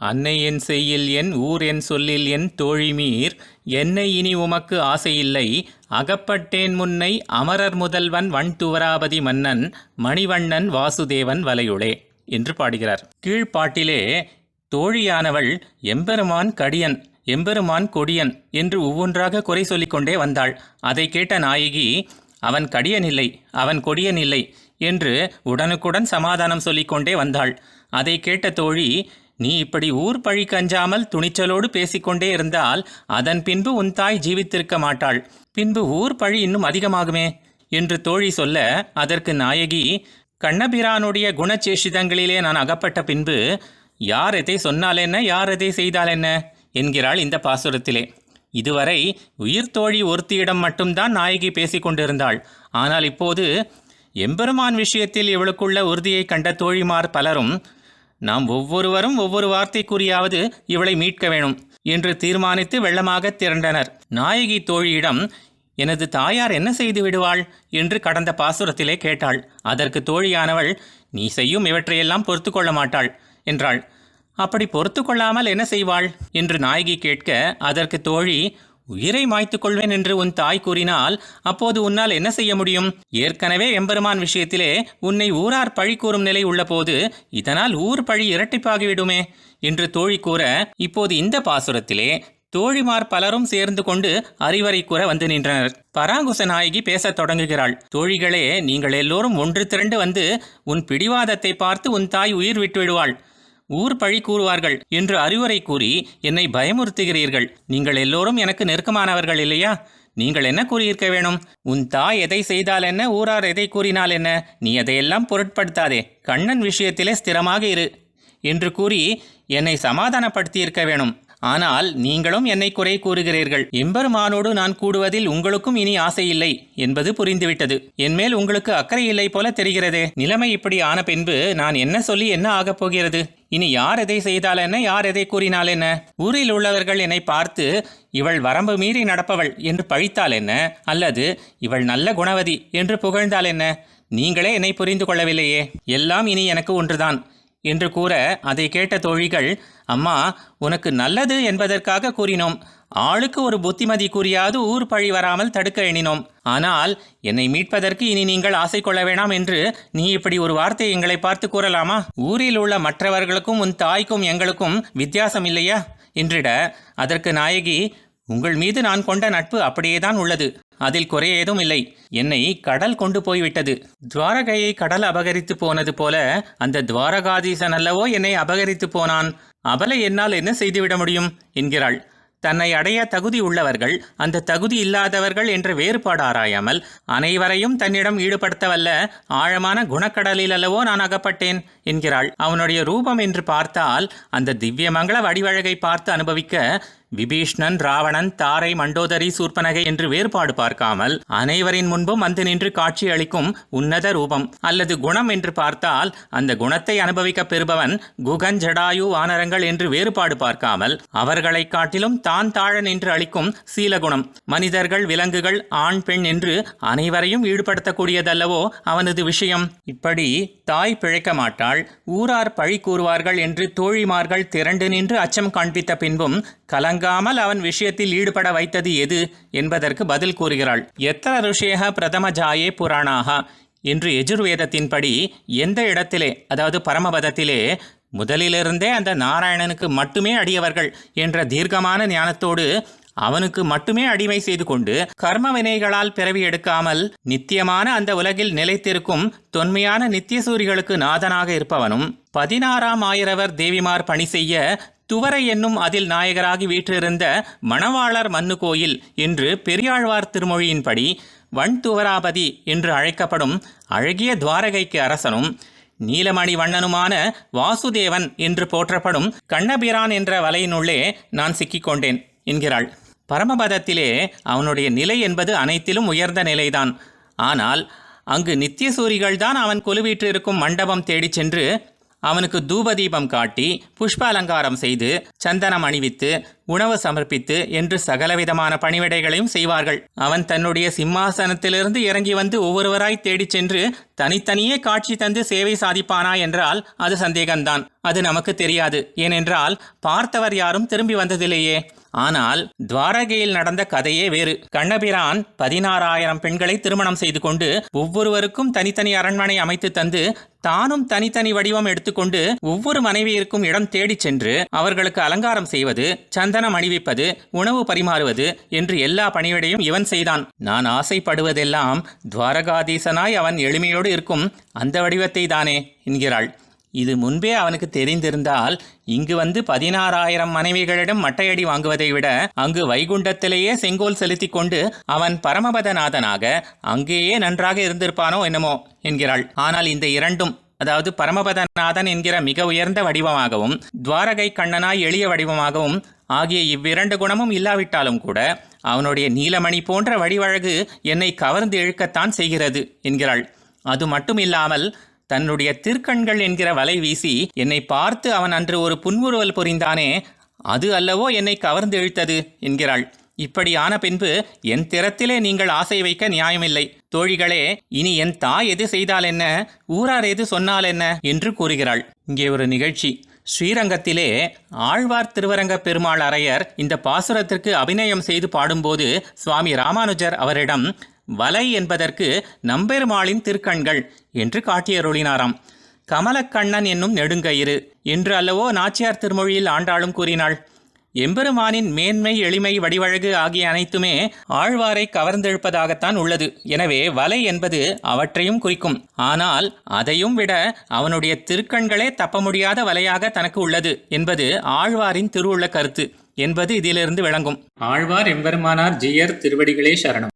அன்னை என் செய்யில் என் ஊர் என் சொல்லில் என் தோழிமீர் என்னை இனி உமக்கு ஆசையில்லை அகப்பட்டேன் முன்னை அமரர் முதல்வன் வன்துவராபதி மன்னன் மணிவண்ணன் வாசுதேவன் வலையுளே என்று பாடுகிறார். கீழ்ப்பாட்டிலே தோழியானவள் எம்பெருமான் கடியன் எம்பெருமான் கொடியன் என்று ஒவ்வொன்றாக குறை சொல்லிக்கொண்டே வந்தாள். அதை கேட்ட நாயகி அவன் கடியன் இல்லை அவன் கொடியன் இல்லை என்று உடனுக்குடன் சமாதானம் சொல்லிக்கொண்டே வந்தாள். அதை கேட்ட தோழி, நீ இப்படி ஊர் பழி கஞ்சாமல் துணிச்சலோடு பேசிக்கொண்டே இருந்தால் அதன் பின்பு உன் தாய் ஜீவித்திருக்க மாட்டாள், பின்பு ஊர் பழி இன்னும் அதிகமாகுமே என்று தோழி சொல்ல, அதற்கு நாயகி, கண்ணபிரானுடைய குணச்சேஷிதங்களிலே நான் அகப்பட்ட பின்பு யார் எதை சொன்னால் என்ன யார் எதை செய்தால் என்ன என்கிறாள் இந்த பாசுரத்திலே. இதுவரை உயிர் தோழி ஒருத்தியிடம் மட்டும்தான் நாயகி பேசிக்கொண்டிருந்தாள். ஆனால் இப்போது எம்பெருமான் விஷயத்தில் இவளுக்குள்ள உறுதியை கண்ட தோழிமார் பலரும் நாம் ஒவ்வொருவரும் ஒவ்வொரு வார்த்தை கூறியாவது இவளை மீட்க வேணும் என்று தீர்மானித்து வெள்ளமாக திரண்டனர். நாயகி தோழியிடம் எனது தாயார் என்ன செய்து விடுவாள் என்று கடந்த பாசுரத்திலே கேட்டாள். அதற்கு தோழியானவள், நீ செய்யும் இவற்றையெல்லாம் பொறுத்து கொள்ள மாட்டாள் என்றாள். அப்படி பொறுத்து கொள்ளாமல் என்ன செய்வாள் என்று நாயகி கேட்க, அதற்கு தோழி, உயிரை மாய்த்து கொள்வேன் என்று உன் தாய் கூறினால் அப்போது உன்னால் என்ன செய்ய முடியும்? ஏற்கனவே எம்பெருமான் விஷயத்திலே உன்னை ஊரார் பழி கூறும் நிலை உள்ள போது இதனால் ஊர் பழி இரட்டிப்பாகிவிடுமே என்று தோழி கூற, இப்போது இந்த பாசுரத்திலே தோழிமார் பலரும் சேர்ந்து கொண்டு அறிவுரை கூற வந்து நின்றனர். பராங்குச நாயகி பேசத் தொடங்குகிறாள். தோழிகளே, நீங்கள் எல்லோரும் ஒன்று திரண்டு வந்து உன் பிடிவாதத்தை பார்த்து உன் தாய் உயிர் விட்டு விடுவாள், ஊர் பழி கூறுவார்கள் என்று அறிவுரை கூறி என்னை பயமுறுத்துகிறீர்கள். நீங்கள் எல்லோரும் எனக்கு நெருக்கமானவர்கள் இல்லையா? நீங்கள் என்ன கூறியிருக்க வேணும்? உன் தாய் எதை செய்தால் என்ன, ஊரார் எதை கூறினால் என்ன, நீ அதையெல்லாம் பொருட்படுத்தாதே, கண்ணன் விஷயத்திலே ஸ்திரமாக இரு என்று கூறி என்னை சமாதானப்படுத்தியிருக்க வேணும். ஆனால் நீங்களும் என்னை குறை கூறுகிறீர்கள். எம்பெருமானோடு நான் கூடுவதில் உங்களுக்கும் இனி ஆசை இல்லை என்பது புரிந்துவிட்டது. என்மேல் உங்களுக்கு அக்கறை இல்லை போல தெரிகிறதே. நிலைமை இப்படி ஆன பின்பு நான் என்ன சொல்லி என்ன ஆகப் போகிறது? இனி யார் எதை செய்தால் என்ன, யார் எதை கூறினால் என்ன? ஊரில் உள்ளவர்கள் என்னை பார்த்து இவள் வரம்பு மீறி நடப்பவள் என்று பழித்தால் என்ன, அல்லது இவள் நல்ல குணவதி என்று புகழ்ந்தால் என்ன? நீங்களே என்னை புரிந்து கொள்ளவில்லையே. எல்லாம் இனி எனக்கு ஒன்றுதான் என்று கூற, அதை கேட்ட தோழிகள், அம்மா, உனக்கு நல்லது என்பதற்காக கூறினோம், ஆளுக்கு ஒரு புத்திமதி கூறியாது ஊர் பழி வராமல் தடுக்க எண்ணினோம். ஆனால் என்னை மீட்பதற்கு இனி நீங்கள் ஆசை கொள்ள வேணாம் என்று நீ இப்படி ஒரு வார்த்தை எங்களை பார்த்து கூறலாமா? ஊரில் உள்ள மற்றவர்களுக்கும் உன் தாய்க்கும் எங்களுக்கும் வித்தியாசம் இல்லையா என்றிட, அதற்கு நாயகி, உங்கள் மீது நான் கொண்ட நட்பு அப்படியேதான் உள்ளது, அதில் குறை ஏதும் இல்லை. என்னை கடல் கொண்டு போய்விட்டது. துவாரகையை கடல் அபகரித்து போனது போல அந்த துவாரகாதீசன் அல்லவோ என்னை அபகரித்து போனான். அவளை என்னால் என்ன செய்துவிட முடியும் என்கிறாள். தன்னை அடைய தகுதி உள்ளவர்கள் அந்த தகுதி இல்லாதவர்கள் என்ற வேறுபாடு ஆராயாமல் அனைவரையும் தன்னிடம் ஈடுபடுத்தவல்ல ஆழமான குணக்கடலில் அல்லவோ நான் அகப்பட்டேன் என்கிறாள். அவனுடைய ரூபம் என்று பார்த்தால் அந்த திவ்யமங்கள வடிவழகை பார்த்து அனுபவிக்க விபீஷ்ணன், ராவணன், தாரை, மண்டோதரி, சூர்பனகை என்று வேறுபாடு பார்க்காமல் அனைவரின் முன்பும் வந்து நின்று காட்சி அளிக்கும் உன்னத ரூபம். அல்லது குணம் என்று பார்த்தால் அந்த குணத்தை அனுபவிக்க பெறுபவன் குகன், ஜடாயு, வானரங்கள் என்று வேறுபாடு பார்க்காமல் அவர்களை காட்டிலும் தான் தாழ நின்று அளிக்கும் சீலகுணம். மனிதர்கள், விலங்குகள், ஆண், பெண் என்று அனைவரையும் ஈடுபடுத்தக்கூடியதல்லவோ அவனது விஷயம். இப்படி தாய் பிழைக்க மாட்டாள், ஊரார் பழி கூறுவார்கள் என்று தோழிமார்கள் திரண்டு நின்று அச்சம் காண்பித்த பின்பும் கலங்காமல் அவன் விஷயத்தில் ஈடுபட வைத்தது எது என்பதற்கு பதில் கூறுகிறாள். எத்திர ருஷேக பிரதம ஜாயே புராணாக என்று எஜுர்வேதத்தின்படி எந்த இடத்திலே, அதாவது பரமபதத்திலே முதலிலிருந்தே அந்த நாராயணனுக்கு மட்டுமே அடியவர்கள் என்ற தீர்க்கமான ஞானத்தோடு அவனுக்கு மட்டுமே அடிமை செய்து கொண்டு கர்ம வினைகளால் பிறவி எடுக்காமல் நித்தியமான அந்த உலகில் நிலைத்திருக்கும் தொன்மையான நித்தியசூரிகளுக்கு நாதனாக இருப்பவனும் 16ஆம் ஆயிரவர் தேவிமார் பணி செய்ய துவரை என்னும் அதில் நாயகராகி வீற்றிருந்த மணவாளர் மன்னு கோயில் என்று பெரியாழ்வார் திருமொழியின்படி வன்துவராபதி என்று அழைக்கப்படும் அழகிய துவாரகைக்கு அரசனும் நீலமணி வண்ணனுமான வாசுதேவன் என்று போற்றப்படும் கண்ணபிரான் என்ற வலையினுள்ளே நான் சிக்கிக்கொண்டேன் என்கிறாள். பரமபதத்திலே அவனுடைய நிலை என்பது அனைத்திலும் உயர்ந்த நிலைதான். ஆனால் அங்கு நித்தியசூரிகள்தான் அவன் கொலுவீற்றிருக்கும் மண்டபம் தேடிச் சென்று அவனுக்கு தூபதீபம் காட்டி புஷ்ப அலங்காரம் செய்து சந்தனம் அணிவித்து உணவு சமர்ப்பித்து என்று சகலவிதமான பணிவிடைகளையும் செய்வார்கள். அவன் தன்னுடைய சிம்மாசனத்திலிருந்து இறங்கி வந்து ஒவ்வொருவராய் தேடிச் சென்று தனித்தனியே காட்சி தந்து சேவை சாதிப்பானா என்றால் அது சந்தேகம்தான். அது நமக்கு தெரியாது. ஏனென்றால் பார்த்தவர் யாரும் திரும்பி வந்ததில்லையே. ஆனால் துவாரகையில் நடந்த கதையே வேறு. கண்ணபிரான் 16,000 பெண்களை திருமணம் செய்து கொண்டு ஒவ்வொருவருக்கும் தனித்தனி அரண்மனை அமைத்து தந்து தானும் தனித்தனி வடிவம் எடுத்துக்கொண்டு ஒவ்வொரு மனைவியிருக்கும் இடம் தேடிச் சென்று அவர்களுக்கு அலங்காரம் செய்வது, சந்தனம் அணிவிப்பது, உணவு பரிமாறுவது என்று எல்லா பணிவிடையும் இவன் செய்தான். நான் ஆசைப்படுவதெல்லாம் துவாரகாதீசனாய் அவன் எளிமையோடு இருக்கும் அந்த வடிவத்தை தானே என்கிறாள். இது முன்பே அவனுக்கு தெரிந்திருந்தால் இங்கு வந்து 16,000 மனைவிகளிடம் மட்டையடி வாங்குவதை விட அங்கு வைகுண்டத்திலேயே செங்கோல் செலுத்தி கொண்டு அவன் பரமபதநாதனாக அங்கேயே நன்றாக இருந்திருப்பானோ என்னமோ என்கிறாள். ஆனால் இந்த இரண்டும், அதாவது பரமபதநாதன் என்கிற மிக உயர்ந்த வடிவமாகவும் துவாரகை கண்ணனாய் எளிய வடிவமாகவும் ஆகிய இவ்விரண்டு குணமும் இல்லாவிட்டாலும் கூட அவனுடைய நீலமணி போன்ற வடிவழகு என்னை கவர்ந்து இழுக்கத்தான் செய்கிறது என்கிறாள். அது மட்டும் இல்லாமல் தன்னுடைய திருக்கண்கள் என்கிற வலை வீசி என்னை பார்த்து அவன் அன்று ஒரு புன்முறுவல் புரிந்தானே, அது அல்லவோ என்னை கவர்ந்து இழுத்தது என்கிறாள். இப்படியான பின்பு என் திறத்திலே நீங்கள் ஆசை வைக்க நியாயமில்லை. தோழிகளே, இனி என் தாய் எது செய்தால் என்ன, ஊரார் எது சொன்னால் என்ன என்று கூறுகிறாள். இங்கே ஒரு நிகழ்ச்சி. ஸ்ரீரங்கத்திலே ஆழ்வார் திருவரங்க பெருமாள் அரையர் இந்த பாசுரத்திற்கு அபிநயம் செய்து பாடும்போது சுவாமி ராமானுஜர் அவரிடம் வலை என்பதற்கு நம்பெருமாளின் திருக்கண்கள் என்று காட்டியருளினாராம். கமலக்கண்ணன் என்னும் நெடுங்கயிறு என்று அல்லவோ நாச்சியார் திருமொழியில் ஆண்டாளும் கூறினாள். எம்பெருமானின் மேன்மை, எளிமை, வடிவழகு ஆகிய அனைத்துமே ஆழ்வாரை கவர்ந்தெழுப்பதாகத்தான் உள்ளது. எனவே வலை என்பது அவற்றையும் குறிக்கும். ஆனால் அதையும் விட அவனுடைய திருக்கண்களே தப்ப முடியாத வலையாக தனக்கு உள்ளது என்பது ஆழ்வாரின் திருவுள்ள கருத்து என்பது இதிலிருந்து விளங்கும். ஆழ்வார் எம்பெருமானார் ஜீயர் திருவடிகளே சரணம்.